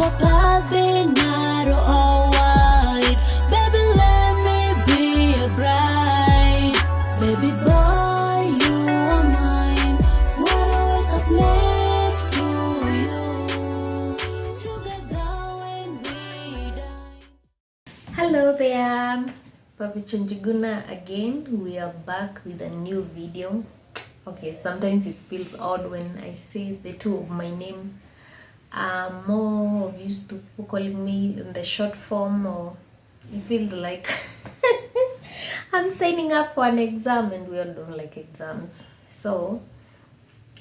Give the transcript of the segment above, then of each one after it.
our path be narrow or wide. Baby, let me be your bride. Baby boy, you are mine. When I wake up next to you, together when we die. Hello there, Papi Chunjuguna again. We are back with a new video. Okay, sometimes it feels odd when I say the two of my name. More of used to calling me in the short form, or it feels like I'm signing up for an exam, and we all don't like exams. So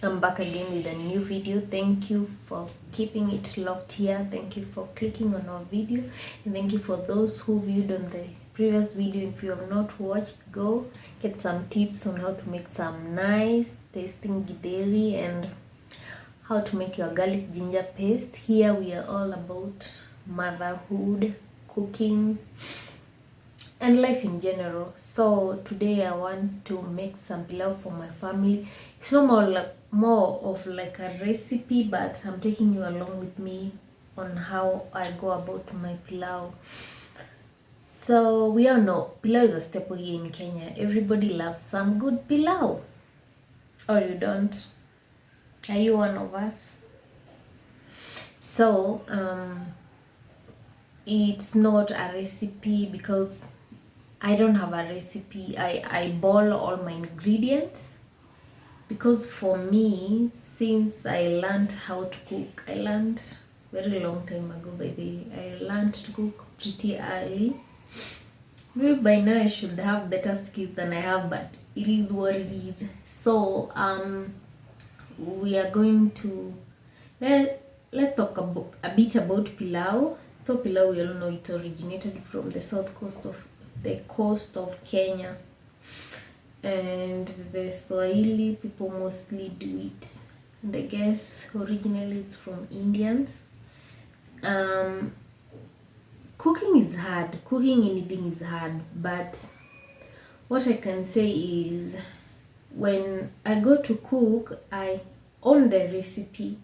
I'm back again with a new video. Thank you for keeping it locked here. Thank you for clicking on our video, and thank you for those who viewed on the previous video. If you have not watched, go get some tips on how to make some nice tasting githeri and how to make your garlic ginger paste. Here we are all about motherhood, cooking, and life in general. So today I want to make some pilau for my family. It's not more of like a recipe, but I'm taking you along with me on how I go about my pilau. So we all know pilau is a staple here in Kenya. Everybody loves some good pilau. Or you don't? Are you one of us? So it's not a recipe because I don't have a recipe. I boil all my ingredients because for me, since I learned how to cook, I learned very long time ago, baby. I learned to cook pretty early. Maybe by now I should have better skills than I have, but it is what it is. So we are going to let's talk about a bit about pilau. So pilau, we all know it originated from the coast of Kenya, and the Swahili people mostly do it, and I guess originally it's from Indians. Cooking is hard. Cooking anything is hard, but what I can say is when I go to cook, I own the recipe,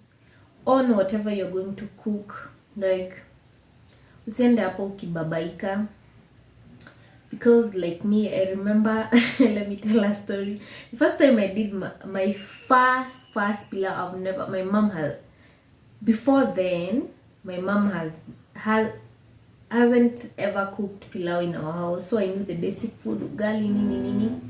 own whatever you're going to cook. Like, usiende hapo ukibabaika, because like me, I remember let me tell a story. The first time I did my first pilau, my mom had, before then, my mom hasn't ever cooked pilau in our house. So I knew the basic food, ugali, nini,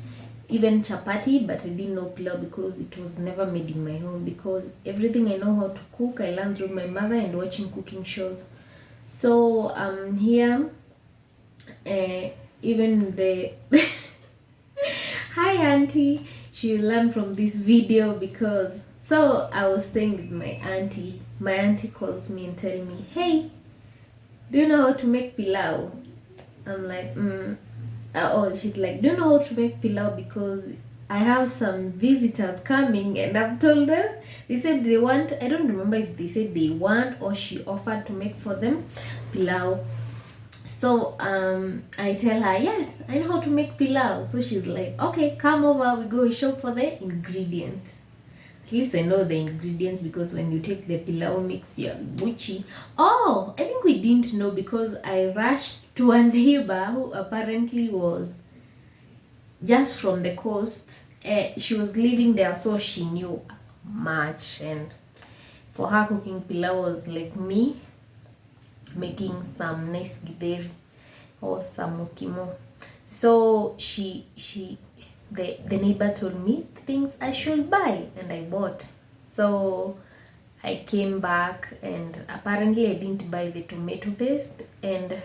even chapati, but I didn't know pilau because it was never made in my home. Because everything I know how to cook, I learned through my mother and watching cooking shows. So here, even the hi auntie, she learned from this video. Because so I was staying with my auntie. My auntie calls me and tell me, hey, do you know how to make pilau? I'm like, oh, she's like, do you know how to make pilau? Because I have some visitors coming and I've told them, they said they want, I don't remember if they said they want or she offered to make for them pilau. So I tell her, yes, I know how to make pilau. So she's like, okay, come over, we go shop for the ingredients. At least I know the ingredients, because when you take the pilau mix, you're Gucci. Oh, I think we didn't know because I rushed to a neighbor who apparently was just from the coast. She was living there, so she knew much. And for her, cooking pilau was like me making some nice githeri or some mukimo. So the neighbor told me things I should buy, and I bought. So I came back and apparently I didn't buy the tomato paste, and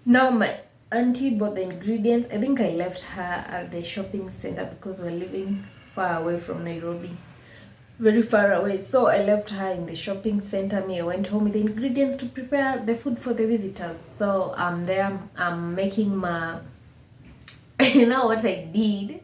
now my auntie bought the ingredients. I think I left her at the shopping center because we're living far away from Nairobi, very far away. So I left her in the shopping center. I went home with the ingredients to prepare the food for the visitors. So I'm there, I'm making my you know what I did?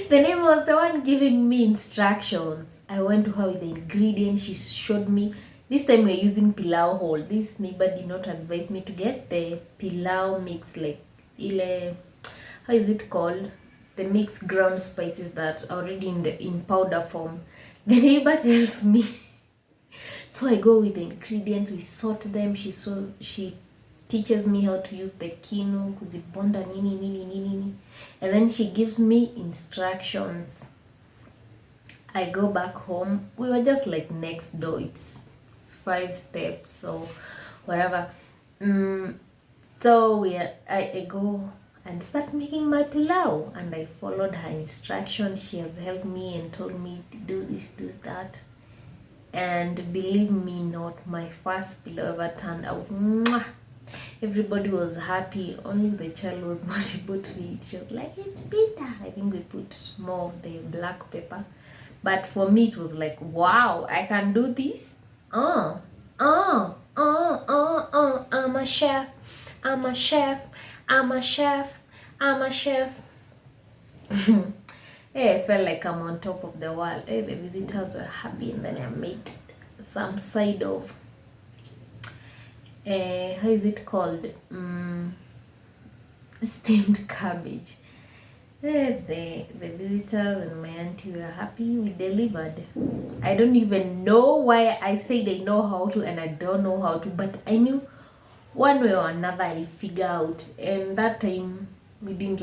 The neighbor was the one giving me instructions. I went to her with the ingredients. She showed me. This time we're using pilau whole. This neighbor did not advise me to get the pilau mix, like how is it called? The mixed ground spices that are already in powder form. The neighbor tells me So I go with the ingredients, we sort them. She teaches me how to use the kinu, kuzibonda nini nini nini nini, and then she gives me instructions. I go back home. We were just like next door. It's 5 steps, so whatever. So I go and start making my pilau, and I followed her instructions. She has helped me and told me to do this, do that. And believe me not, my first pilau ever turned out. Mwah! Everybody was happy. Only the child was not able to eat. She was like, it's bitter. I think we put more of the black pepper. But for me, it was like, wow, I can do this. I'm a chef. I'm a chef. I'm a chef. I'm a chef. Hey, I felt like I'm on top of the world. Hey, the visitors were happy, and then I made some side of how is it called? Steamed cabbage. The visitors and my auntie were happy. We delivered. I don't even know why I say they know how to and I don't know how to, but I knew one way or another I'll figure out. And that time we didn't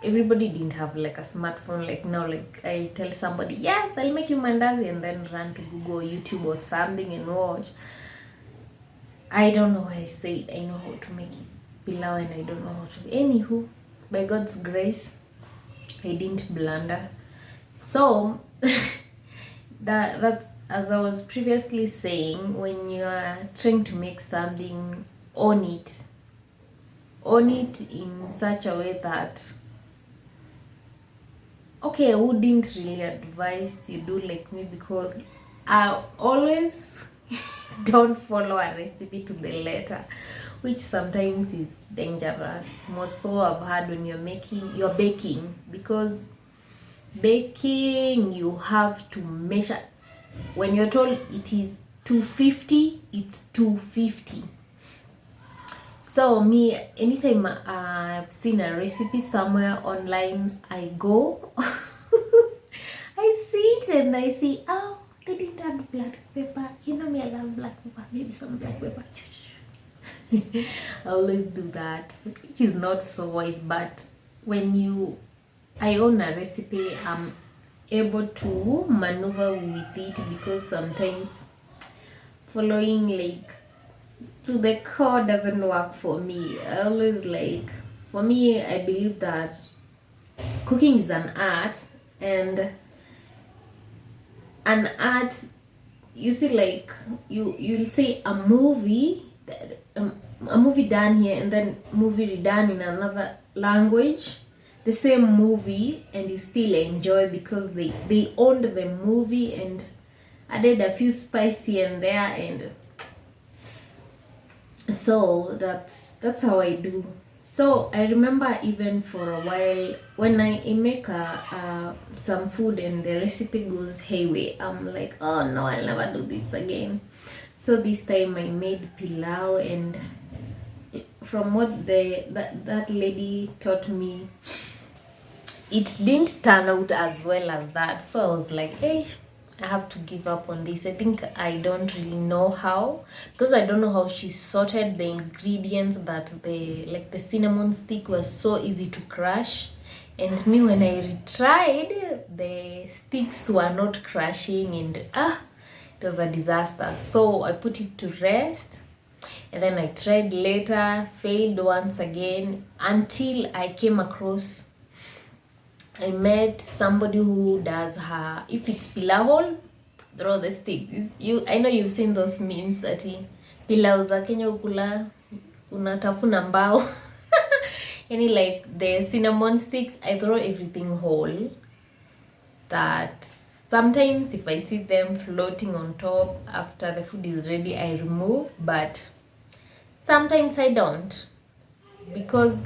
everybody didn't have like a smartphone like now. Like I tell somebody, yes, I'll make you mandazi, and then run to Google, YouTube or something and watch. I don't know why I said I know how to make pilau and I don't know how to. Anywho, by God's grace, I didn't blunder. So that as I was previously saying, when you are trying to make something, own it in such a way that, okay, I wouldn't really advise you do like me, because I always don't follow a recipe to the letter, which sometimes is dangerous. More so I've heard when you're baking, because baking you have to measure. When you're told it is 250, it's 250. So me, anytime I've seen a recipe somewhere online, I go I see it and I see, oh, they didn't add black pepper. You know me, I love black pepper. Maybe some black pepper. I always do that, which is not so wise. But when I own a recipe, I'm able to maneuver with it, because sometimes following to the core doesn't work for me. I always for me, I believe that cooking is an art, and an art, you see, you'll see a movie done here and then movie redone in another language, the same movie, and you still enjoy because they owned the movie and added a few spicy in there, and so that's how I do. So I remember even for a while when I make some food and the recipe goes hayway, I'm like, oh no, I'll never do this again. So this time I made pilau, and from what that lady taught me, it didn't turn out as well as that. So I was like, hey, I have to give up on this. I think I don't really know how, because I don't know how she sorted the ingredients, that the cinnamon stick was so easy to crush, and me, when I tried, the sticks were not crushing, and it was a disaster. So I put it to rest, and then I tried later, failed once again, until I came across, I met somebody who does her, if it's pilau, throw the sticks. I know you've seen those memes that pilau za Kenya ukula unatafuna mbao. Yani the cinnamon sticks, I throw everything whole. That sometimes if I see them floating on top after the food is ready, I remove, but sometimes I don't, because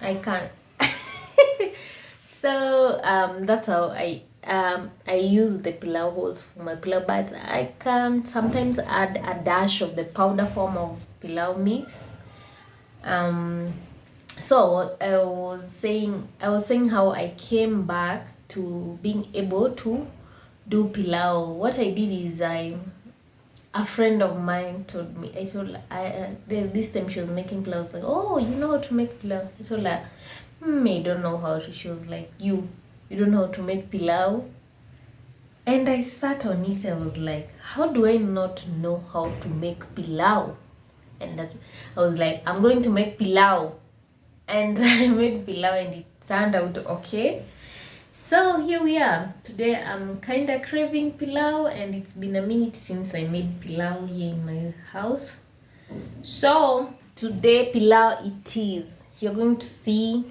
I can't. So that's how I use the pilau holes for my pilau, but I can sometimes add a dash of the powder form of pilau mix. So I was saying how I came back to being able to do pilau. What I did is a friend of mine told me. I told this time she was making pilau. I was like, oh, you know how to make pilau? I told her, I don't know how to. She was like, you don't know how to make pilau? And I sat on it and I was like, how do I not know how to make pilau? And that I was like, I'm going to make pilau. And I made pilau and it turned out okay. So here we are. Today I'm kind of craving pilau and it's been a minute since I made pilau here in my house. So today pilau it is. You're going to see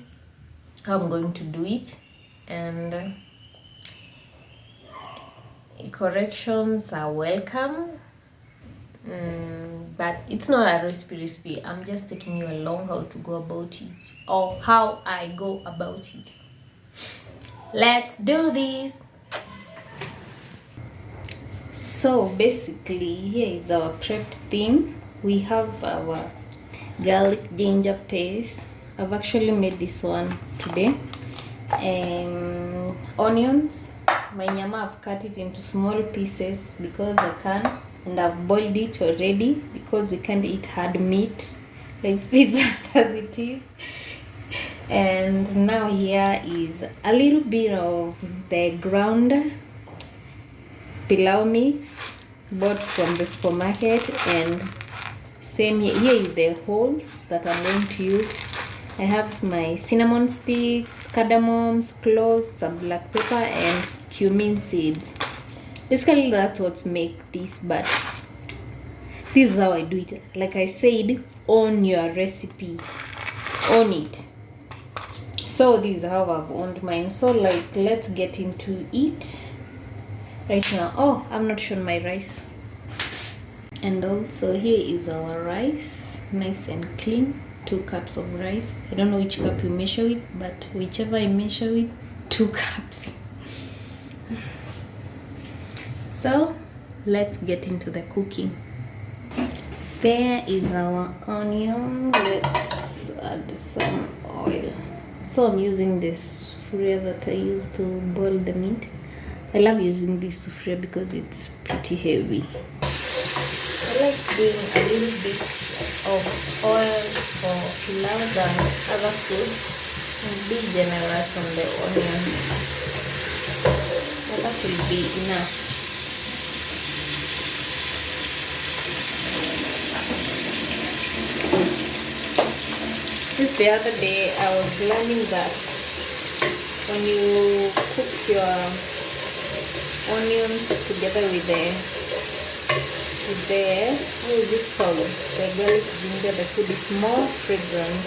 how I'm going to do it, and corrections are welcome. But it's not a recipe. I'm just taking you along how to go about it, or how I go about it. Let's do this. So basically, here is our prepped thing. We have our garlic ginger paste. I've actually made this one today. Onions. My nyama, I've cut it into small pieces because I can, and I've boiled it already because we can't eat hard meat like pizza as it is. And now here is a little bit of the ground pilau mix bought from the supermarket, and same here is the holes that I'm going to use. I have my cinnamon sticks, cardamoms, cloves, some black pepper, and cumin seeds. Basically that's what make this, but this is how I do it. Like I said, own your recipe, own it. So this is how I've owned mine. So like, let's get into it right now. Oh, I've not shown my rice. And also here is our rice, nice and clean. 2 cups of rice. I don't know which cup you measure with, but whichever I measure with, 2 cups. So let's get into the cooking. There is our onion. Let's add some oil. So I'm using this sufria that I use to boil the meat. I love using this sufria because it's pretty heavy. I like doing a little bit of oil for pilau than other food, and be generous on the onion. That will be enough. Just the other day I was learning that when you cook your onions together with the how is it called? The garlic ginger, the food is more fragrant.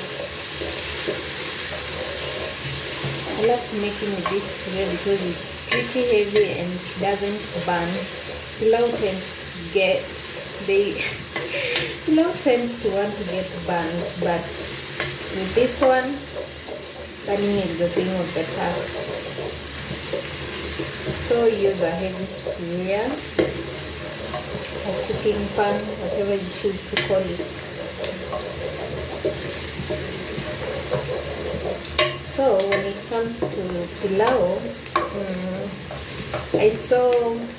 I love making this today because it's pretty heavy and doesn't burn. Pilau tends to want to get burned, but with this one, burning is the thing of the past. So use a heavy spuria or cooking pan, whatever you choose to call it. So when it comes to pilau, I saw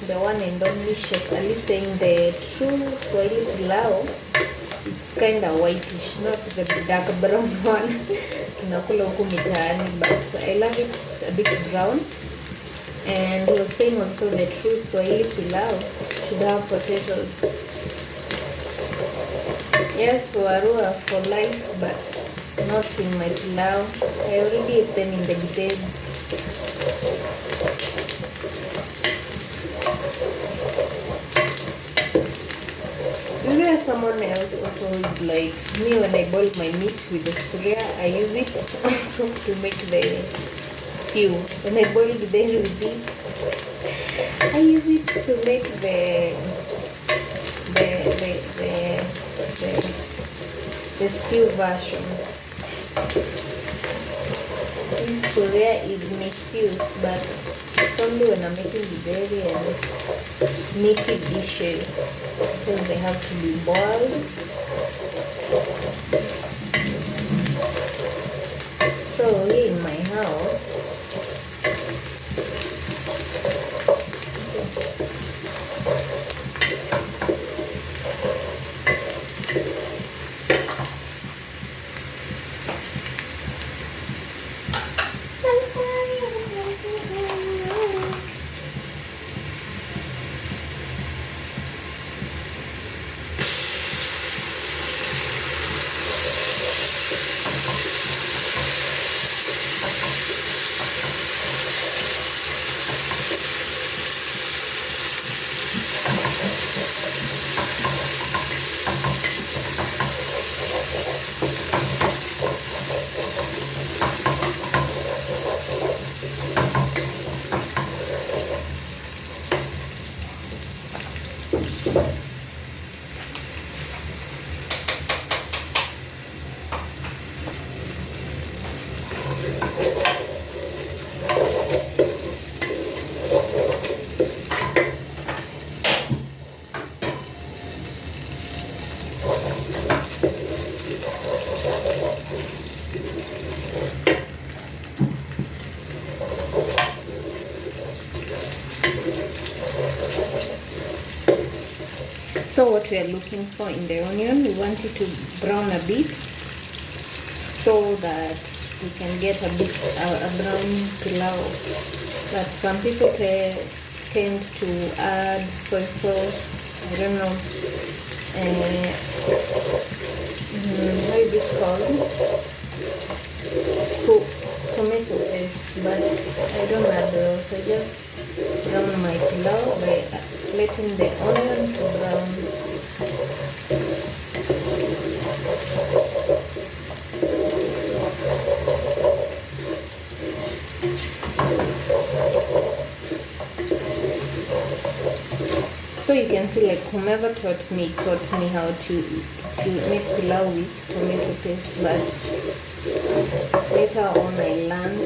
the one and only Chef Ali saying the true Swahili pilau, it's kind of whitish, not the dark brown one tunakula huku mitaani, but I love it a bit brown. And he was saying also the true Swahili pilau should have potatoes. Yes, warua for life, but not in my pilau. I already ate them in the bed. Is there someone else also who is like me? When I boil my meat with the spuria, I use it also to make the stew. When I boil the bear with it, I use it to make the stew version. This spuria is misused, but it's only when I'm making the berry and meaty dishes, because they have to be boiled. So here in my house, So what we are looking for in the onion, we want it to brown a bit so that we can get a brown pilau. But some people tend to add soy sauce. I don't know. How is it called? Tomato paste, but I don't add those. I just brown my pilau by letting the onion to brown. So you can see, like, whomever taught me how to make pilau with tomato paste, but later on I learned,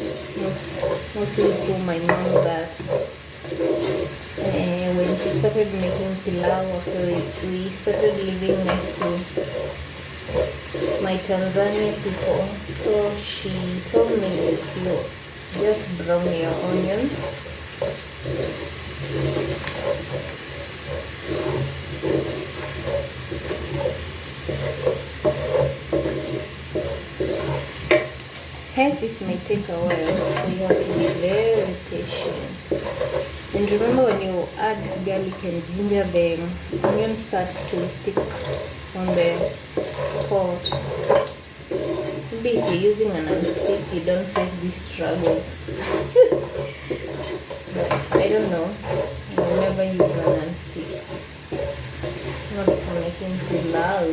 mostly through my mom, that when she started making pilau after we started living next to my Tanzania people, so she told me, you just brown your onions. This may take a while, so you have to be very patient. And remember, when you add garlic and ginger, the onion starts to stick on the pot. Maybe if you're using an non-stick, you don't face this struggle. But I don't know. I will never use a non-stick. Not for making pilau.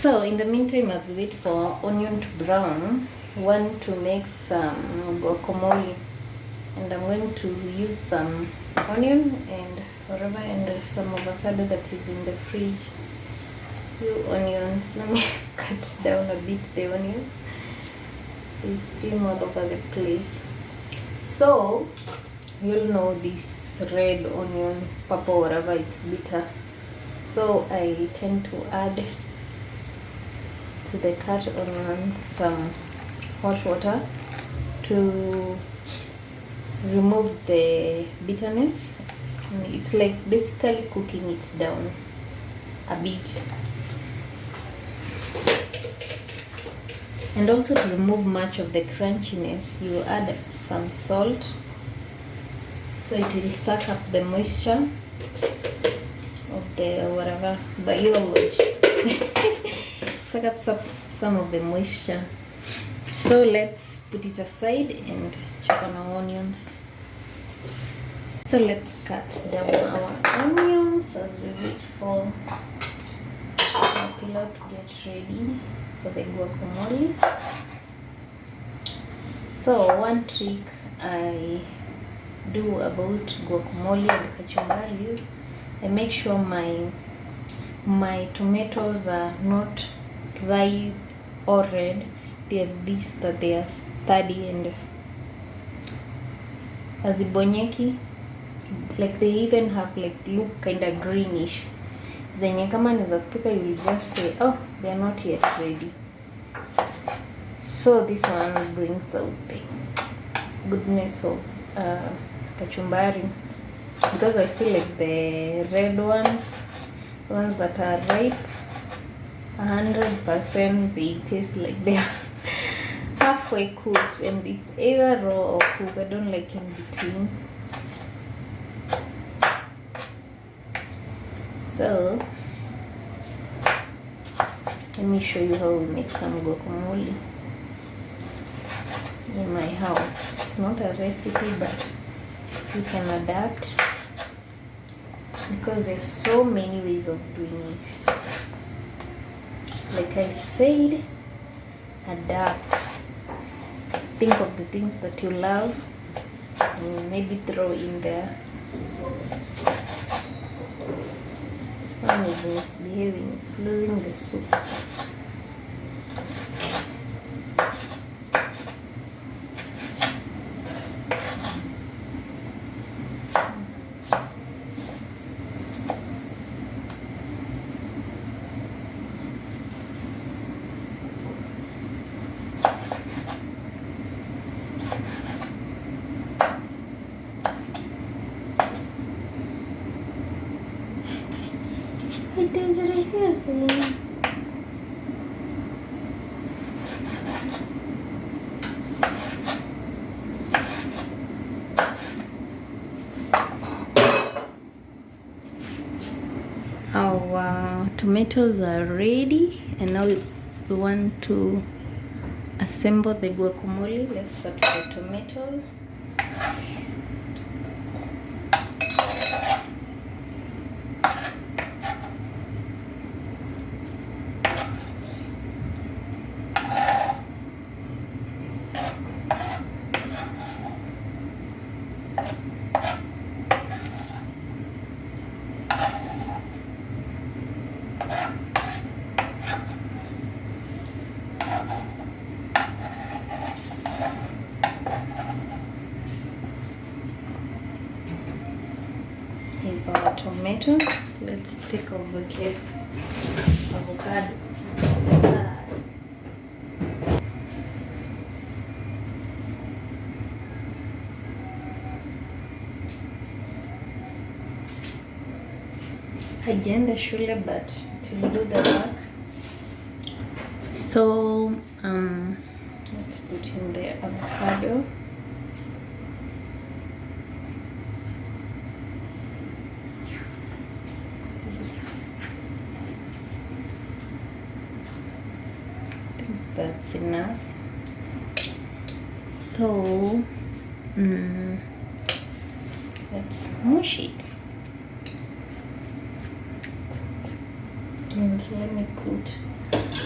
So in the meantime, as we wait for onion to brown, I want to make some guacamole, and I'm going to use some onion and whatever, and some avocado that is in the fridge. Few onions. Let me cut down a bit the onion. You see all over the place. So you'll know this red onion, purple, whatever, it's bitter. So I tend to add to the cut onion some hot water to remove the bitterness. It's like basically cooking it down a bit, and also to remove much of the crunchiness, you add some salt so it will suck up the moisture of the whatever biology. Suck up some of the moisture. So let's put it aside and chop on our onions. So let's cut down our onions as we wait for our pilau to get ready for the guacamole. So one trick I do about guacamole and kachumbari, I make sure my tomatoes are not ripe or red. They are this, that they are sturdy and hazibonyeki, like they even have like look kind of greenish. Zenye kama ni za kupika, you will just say, oh, they are not yet ready. So this one brings out the goodness of kachumbari, because I feel like the red ones that are ripe, 100% they taste like they are halfway cooked, and it's either raw or cooked. I don't like in between. So let me show you how we make some guacamole in my house. It's not a recipe, but you can adapt, because there's so many ways of doing it. Like I said, adapt. Think of the things that you love and maybe throw in there. This one is misbehaving, it's losing the soup. It is refusing. Our tomatoes are ready, and now we want to assemble the guacamole. Let's start with the tomatoes. Here's our tomato. Let's take avocado. Hajaenda shule, but to do the work. So let's put in the avocado. That's enough. So let's mush it. And let me put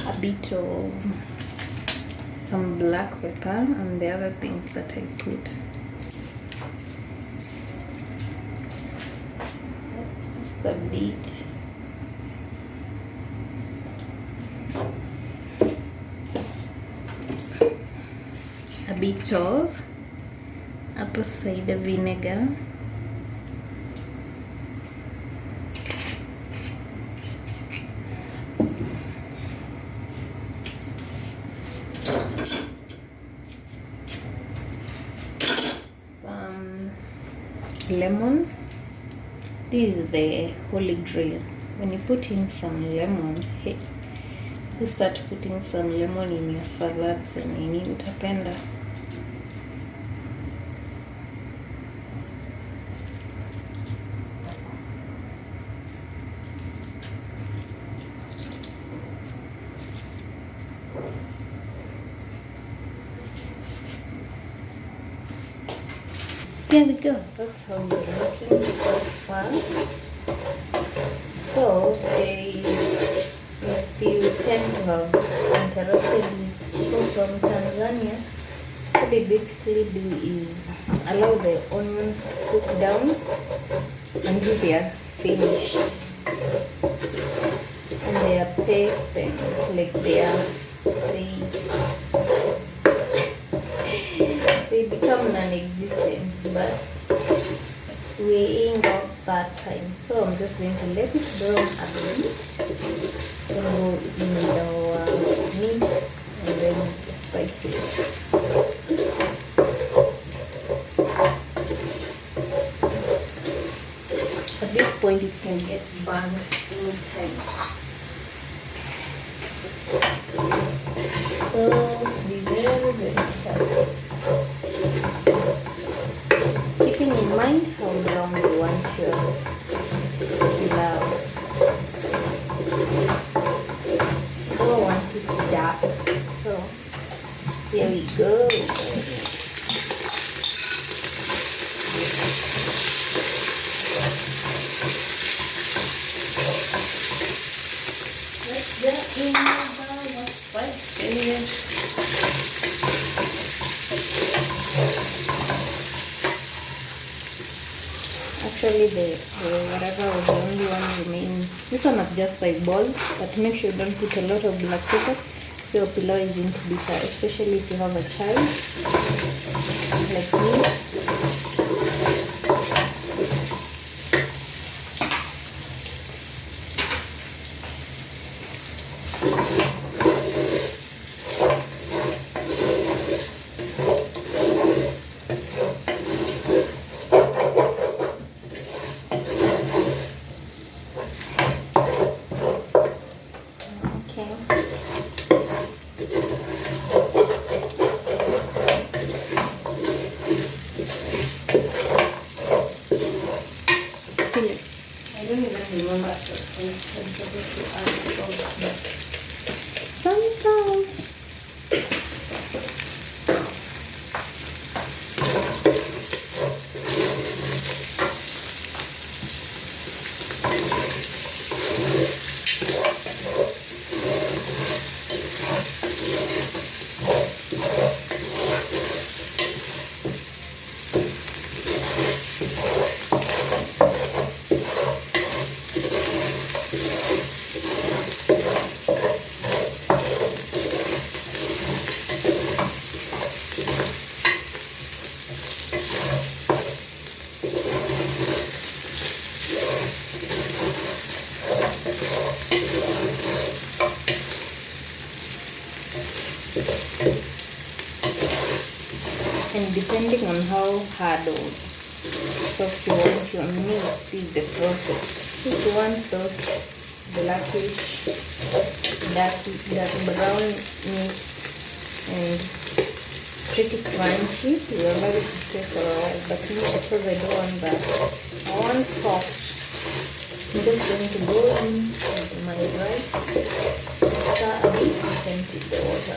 a bit of some black pepper and the other things that I put. Just a bit. A bit of apple cider vinegar. Some lemon. This is the holy grail. When you put in some lemon, hey, you start putting some lemon in your salads and nini, utapenda. There we go. That's how we're looking so far. So today, if you tend to have interrupted people from Tanzania, what they basically do is allow the onions to cook down until they are finished, and they are pasting like they become non-existent, but we ain't got that time. So I'm just going to let it brown a bit, then go in with our meat and then the spices. At this point it can get burned anytime. So be very, very careful. Keeping in mind how long you want your pilau. You don't want it to die. So here we go. Let's get in our spices. Actually, the whatever was the only one remaining. This one I've just eyeballed, but make sure you don't put a lot of black pepper, so your pilau is going to be bitter, especially if you have a child like me. feel I don't even remember if I'm supposed to add salt, but some salt. And depending on how hard or soft you want your meat, is the process. If you want those blackish, dark brown meat and pretty crunchy, you allow it to stay for a while. But me, because I don't want that, I want soft. I'm just going to go in with my rice, stir a bit, and put the water.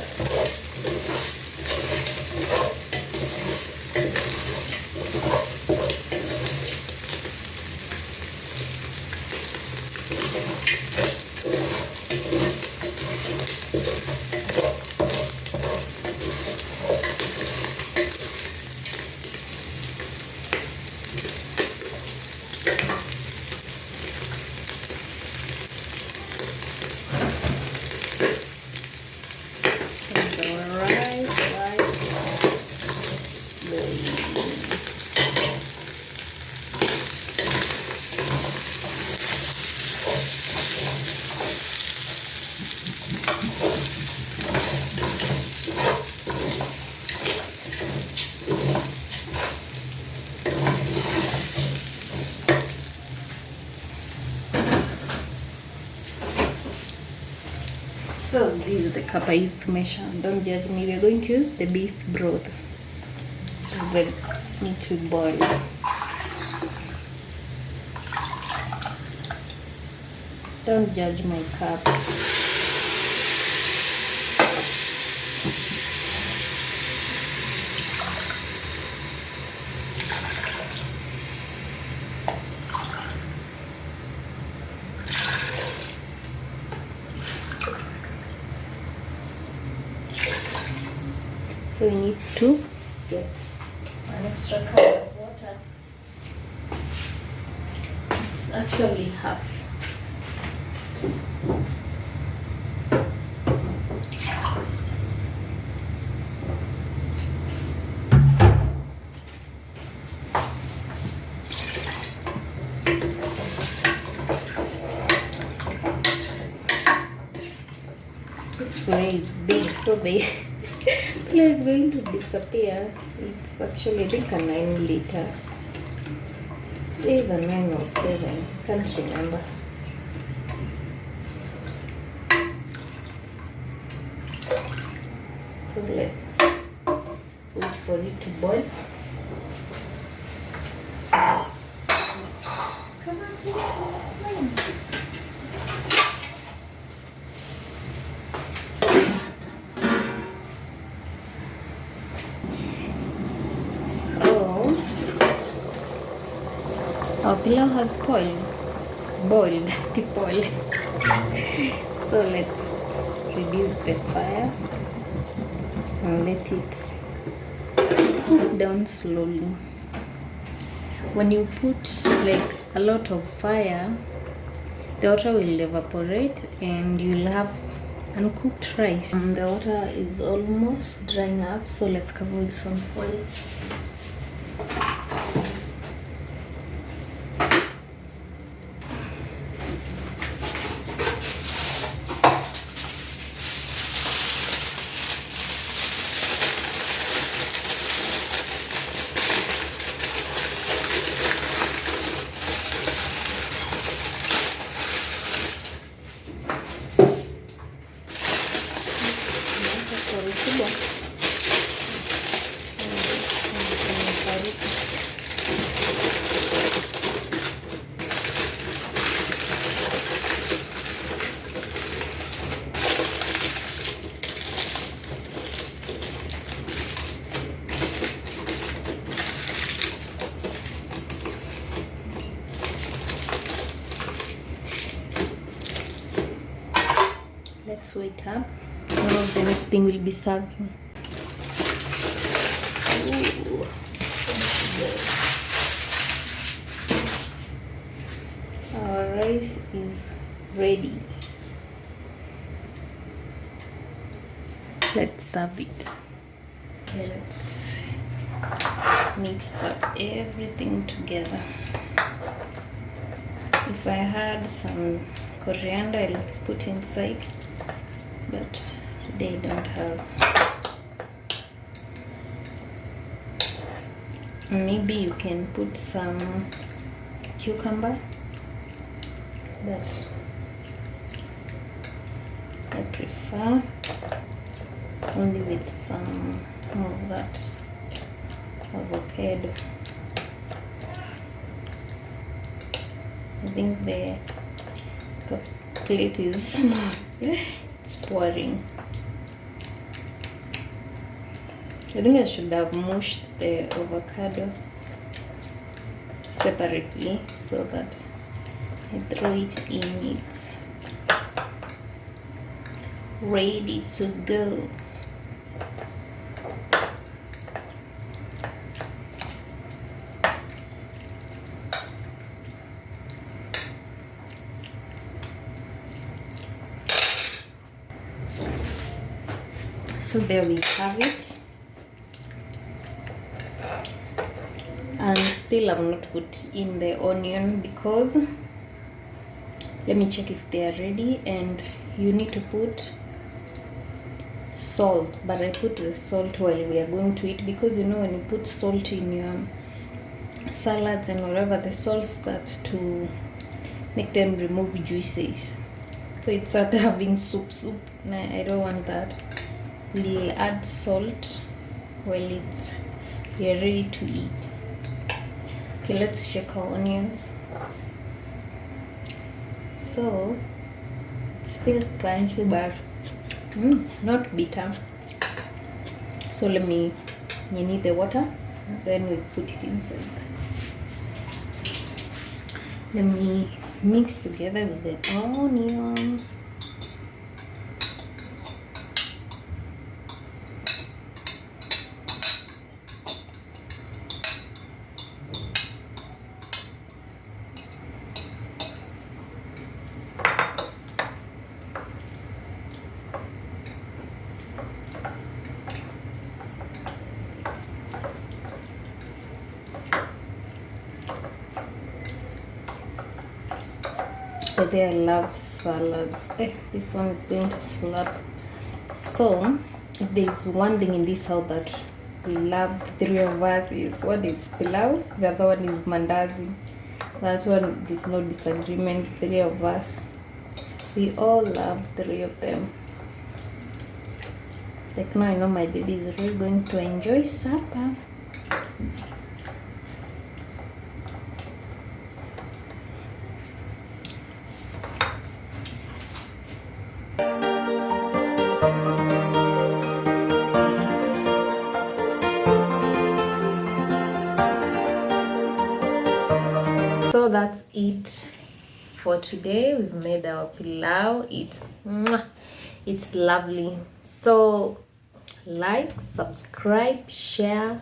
So this is the cup I used to measure. Don't judge me. We're going to use the beef broth. The need to boil. Don't judge my cup. So we need to get an extra cup of water. It's actually half. This tray is big, so the pillow is going to disappear. It's actually, I think, a 9 liter. It's either 9 or 7. Can't remember. So let's wait for it to boil. Come on, please. Our pilau has boiled, deep-boiled. So let's reduce the fire and let it cook down slowly. When you put like a lot of fire, the water will evaporate and you'll have uncooked rice. The water is almost drying up, so let's cover with some foil. Kubwa. let's wait up. Now the next thing we'll be serving. Ooh. Our rice is ready. Let's serve it. Okay, let's mix up everything together. If I had some coriander, I'll put inside, but today I don't have. Maybe you can put some cucumber, but I prefer only with some of that avocado. I think the plate is it's pouring. I think I should have mushed the avocado separately so that I throw it in. It's ready to go. So there we have it, and still I've not put in the onion because let me check if they are ready. And you need to put salt, but I put the salt while we are going to eat, because you know when you put salt in your salads and whatever, the salt starts to make them remove juices, so it starts having soup. Nah, I don't want that. We'll add salt while we are ready to eat. Okay, let's check our onions. So it's still crunchy, but not bitter. So let me need the water, then we put it inside. Let me mix together with the onions. But I love salad. This one is going to slap. So if there's one thing in this house that we love, three of us, is one is pilau, the other one is mandazi. That one is no disagreement. Three of us, we all love three of them. Like now I know my baby is really going to enjoy supper. So that's it for today. We've made our pilau. It's lovely. So like, subscribe, share,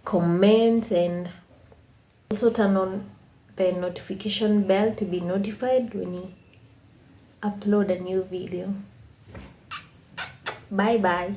comment, and also turn on the notification bell to be notified when we upload a new video. Bye bye.